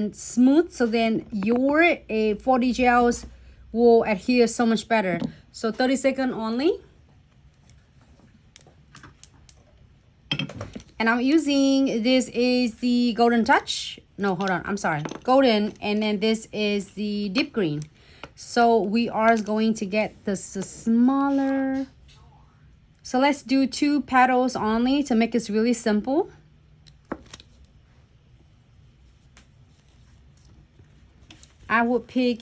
and smooth, so then your 40 gels will adhere so much better. So 30 seconds only. And I'm using, this is the Golden Touch. No, hold on, I'm sorry. Golden, and then this is the Deep Green. So we are going to get this smaller. So let's do 2 petals only to make this really simple. I would pick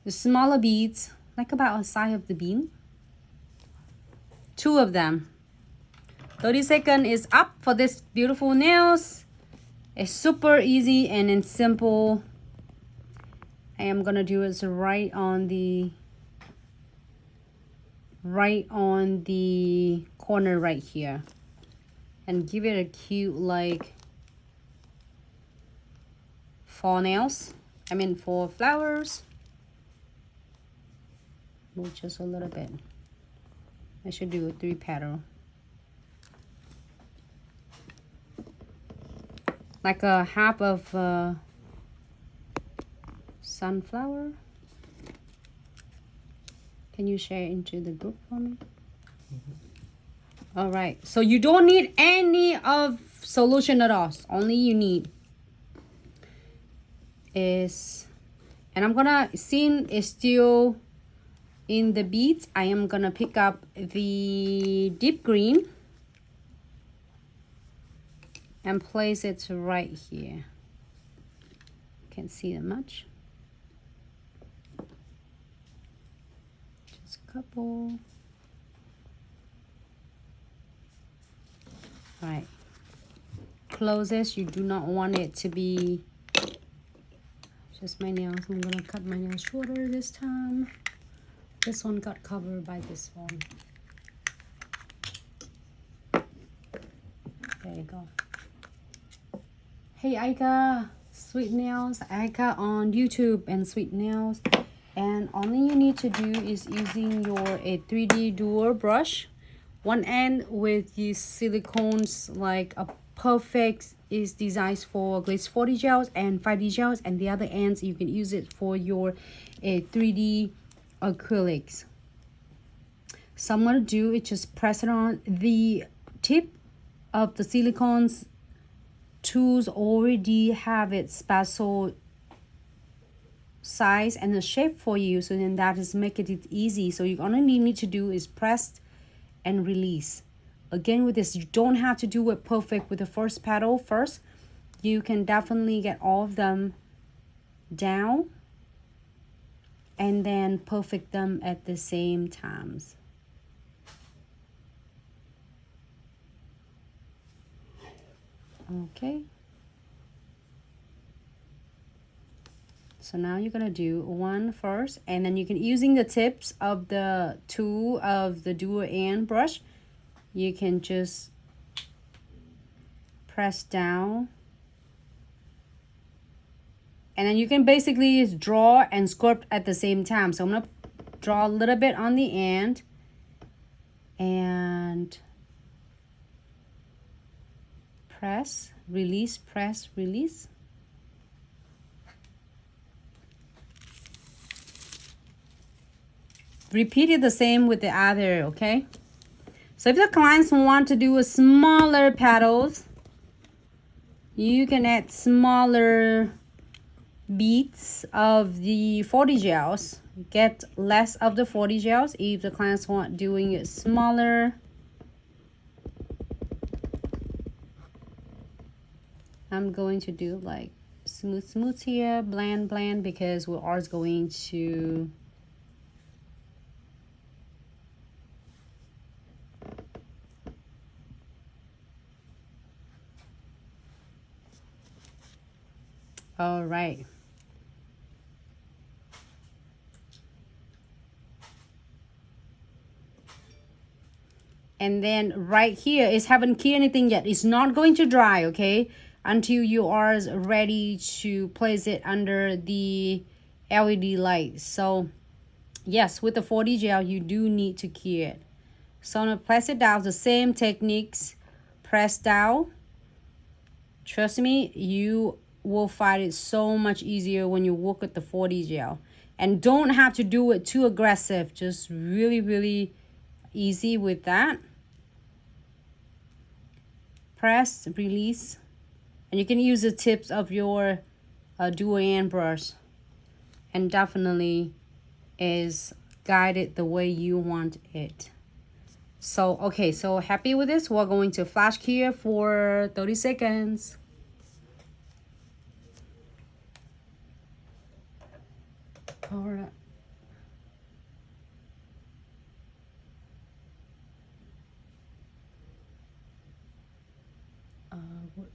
the smaller beads, like about the size of the bean. 2 of them. 30 seconds is up for this beautiful nails. It's super easy and then simple. I am gonna do it right on the corner right here, and give it a cute like fall nails. I mean for flowers. Move just a little bit. I should do a 3 petal. Like a half of sunflower. Can you share into the group for me? All right, so you don't need any of solution at all. Only you need is, and I'm gonna, since it's still in the beads, I am gonna pick up the deep green and place it right here. Can't see that much. Just a couple. All right. Close this. You do not want it to be just my nails. I'm gonna cut my nails shorter this time. This one got covered by this one. There you go. Hey Aika, Sweet Nails, Aika on YouTube and Sweet Nails. And only you need to do is using your 3D dual brush. One end with these silicones, like a perfect is designed for Glitz 40 gels and 5D gels, and the other ends you can use it for your 3D acrylics. So I'm gonna do is just press it on the tip of the silicones. Tools already have its special size and the shape for you, so then that is make it easy. So you only need to do is press and release. Again, with this, you don't have to do it perfect with the first petal first. You can definitely get all of them down and then perfect them at the same times. Okay. So now you're gonna do one first, and then you can, using the tips of the two of the dual end brush, you can just press down, and then you can basically draw and sculpt at the same time. So I'm gonna draw a little bit on the end and press, release, press, release. Repeat it the same with the other, okay? So if the clients want to do a smaller petals, you can add smaller beads of the 40 gels. Get less of the 40 gels if the clients want doing it smaller. I'm going to do like smooth here, blend, because we are going to all right. And then right here is haven't cured anything yet. It's not going to dry, okay, until you are ready to place it under the LED light. So yes, with the 40 gel you do need to cure it. So I'm gonna press it down, the same techniques, press down Trust me, you will find it so much easier when you work with the 4D gel. And don't have to do it too aggressive. Just really, really easy with that. Press, release. And you can use the tips of your dual-end brush. And definitely is guided the way you want it. So, okay, so happy with this. We're going to flash cure for 30 seconds. All right.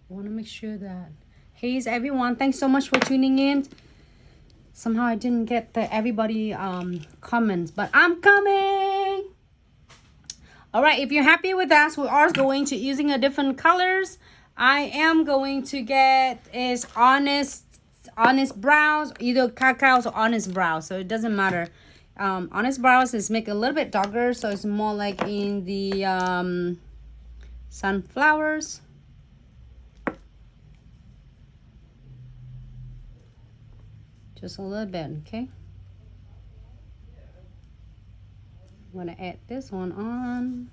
Want to make sure that, hey everyone, thanks so much for tuning in. Somehow I didn't get the everybody comments, but I'm coming. All right, if you're happy with that, we are going to using a different colors. I am going to get is honest brows, either cacaos or honest brows, so it doesn't matter. Honest brows is make a little bit darker, so it's more like in the sunflowers. Just a little bit, okay? I'm gonna add this one on.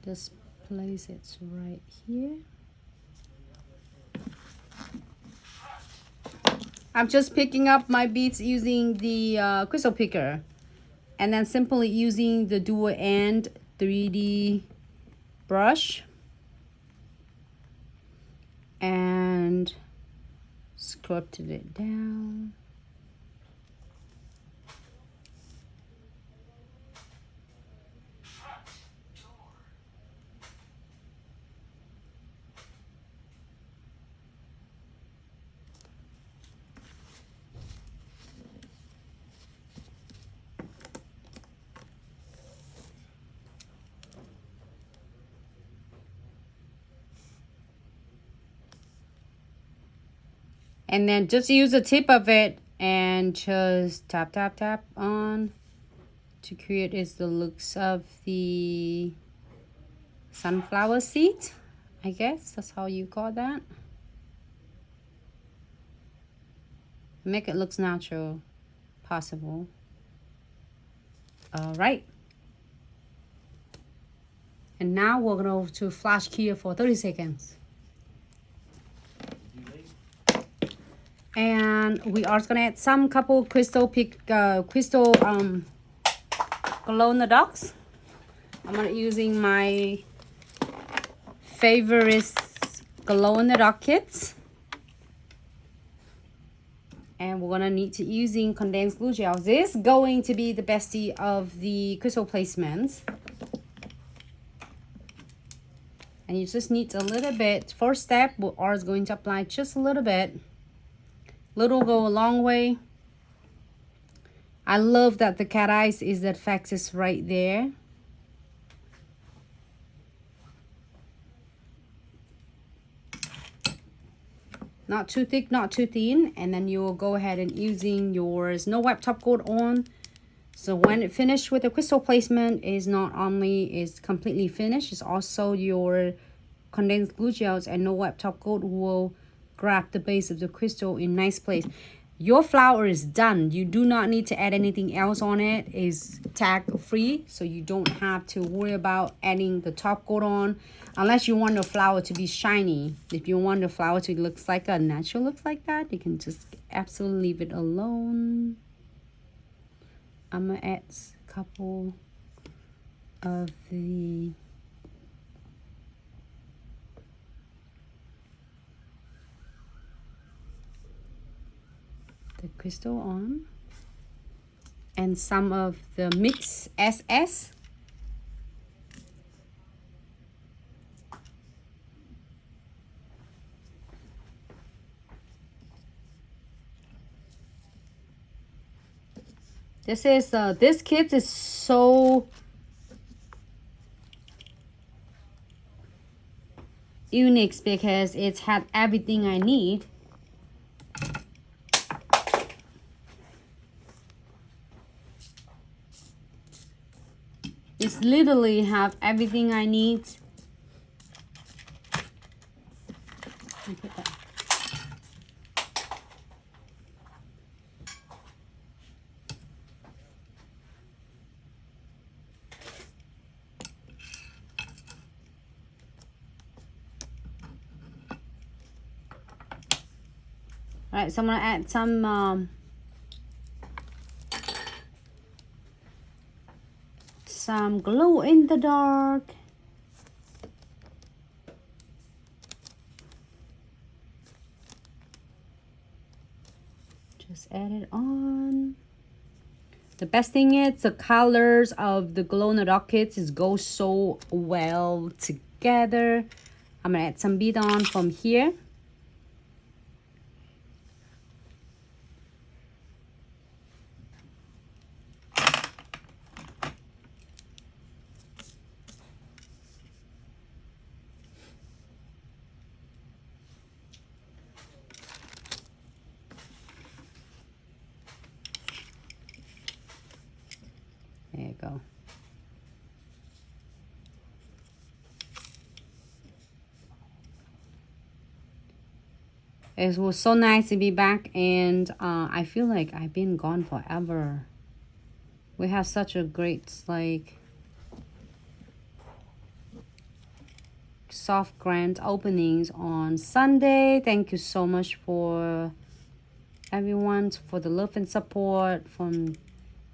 Just place it right here. I'm just picking up my beads using the crystal picker, and then simply using the dual end 3D brush and sculpted it down. And then just use the tip of it and just tap, tap, tap on to create is the looks of the sunflower seed. I guess that's how you call that. Make it look natural, possible. All right. And now we're going to flash cure for 30 seconds. And we are gonna add some couple crystal glow in the darks. I'm gonna using my favorite glow in the dark kits, and we're gonna need to using condensed glue gel. This is going to be the bestie of the crystal placements, and you just need a little bit. First step, we are going to apply just a little bit. Little go a long way. I love that the cat eyes is that fact is right there. Not too thick, not too thin. And then you will go ahead and using your Snow White top coat on. So when it finished with the crystal placement, is not only is completely finished, it's also your condensed glue gels and no wipe top coat will grab the base of the crystal in nice place. Your flower is done. You do not need to add anything else on it. It's tag free, so you don't have to worry about adding the top coat on unless you want the flower to be shiny. If you want the flower to look like a natural looks like that, you can just absolutely leave it alone. I'm gonna add a couple of the crystal on and some of the mix SS. This is this kit is so unique because it's had everything I need. It's literally have everything I need Alright, so I'm gonna add some glow in the dark. Just add it on. The best thing is the colors of the glow in the dark kits go so well together. I'm gonna add some bead on from here. There you go. It was so nice to be back, and I feel like I've been gone forever. We have such a great, like, soft grand openings on Sunday. Thank you so much for everyone for the love and support from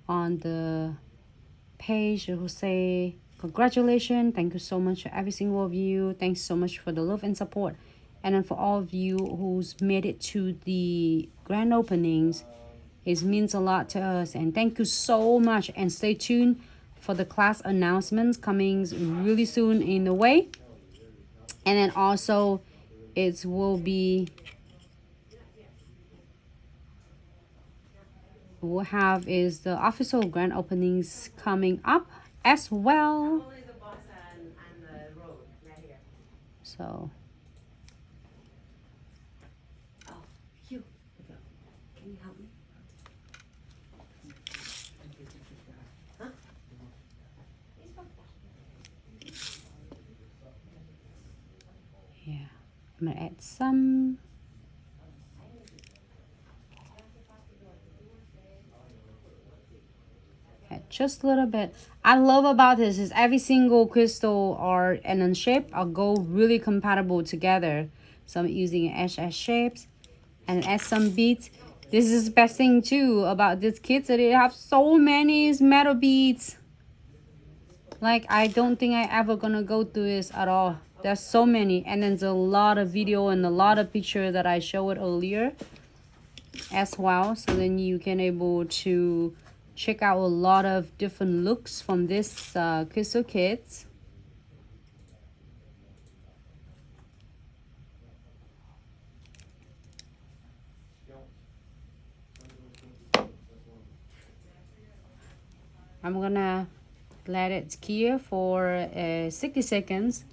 on the page who say congratulations. Thank you so much to every single of you. Thanks so much for the love and support, and then for all of you who's made it to the grand openings. It means a lot to us, and thank you so much, and stay tuned for the class announcements coming really soon in the way. And then also it will be, we'll have is the official grand openings coming up as well. So can you help me? Yeah, I'm gonna add some. Just a little bit. I love about this is every single crystal art and then shape are go really compatible together. So I'm using SS shapes and add some beads. This is the best thing too about this kit, that it have so many metal beads. Like, I don't think I ever gonna go through this at all. There's so many, and then there's a lot of video and a lot of picture that I showed earlier as well. So then you can able to check out a lot of different looks from this crystal kits. I'm gonna let it cure for 60 seconds